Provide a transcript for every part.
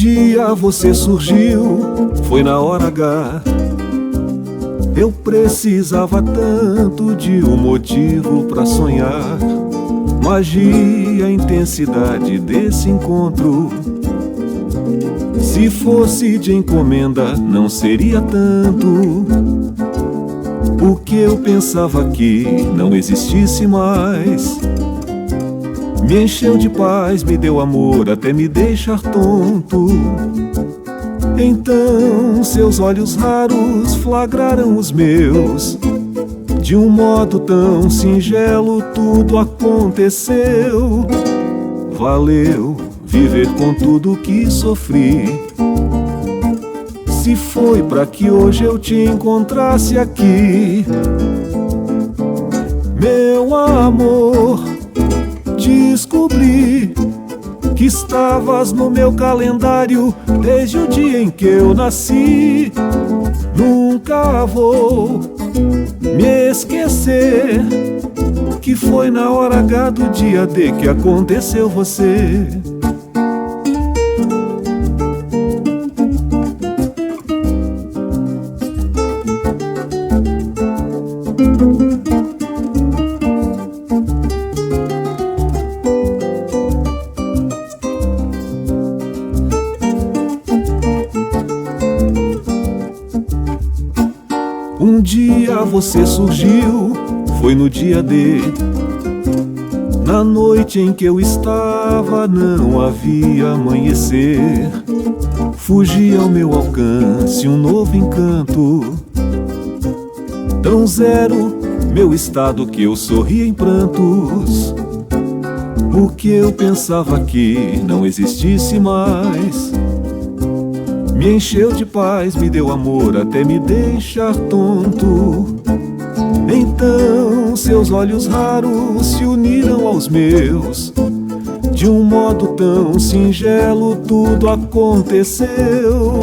dia você surgiu, foi na hora H. Eu precisava tanto de um motivo pra sonhar. Magia, intensidade desse encontro. Se fosse de encomenda, não seria tanto. O que eu pensava que não existisse mais me encheu de paz, me deu amor até me deixar tonto. Então seus olhos raros flagraram os meus. De um modo tão singelo tudo aconteceu. Valeu viver com tudo que sofri. Se foi pra que hoje eu te encontrasse aqui, meu amor, descobri que estavas no meu calendário desde o dia em que eu nasci. Nunca vou me esquecer que foi na hora H do dia D que aconteceu você. Um dia você surgiu, foi no dia D. Na noite em que eu estava não havia amanhecer. Fugia ao meu alcance um novo encanto. Tão zero meu estado que eu sorria em prantos. O que eu pensava que não existisse mais me encheu de paz, me deu amor até me deixar tonto. Então seus olhos raros se uniram aos meus. De um modo tão singelo tudo aconteceu.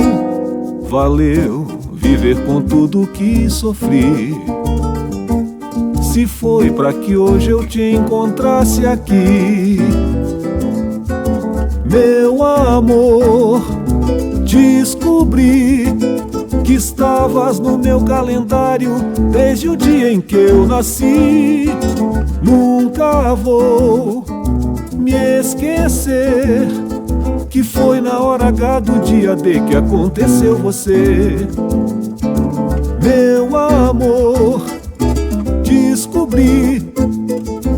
Valeu viver com tudo que sofri. Se foi pra que hoje eu te encontrasse aqui, meu amor, descobri que estavas no meu calendário desde o dia em que eu nasci. Nunca vou me esquecer que foi na hora H do dia D que aconteceu você. Meu amor, descobri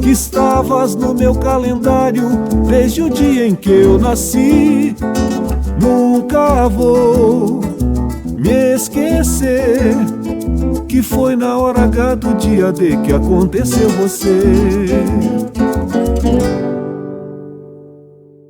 que estavas no meu calendário desde o dia em que eu nasci. Nunca vou me esquecer que foi na hora H do dia D que aconteceu você.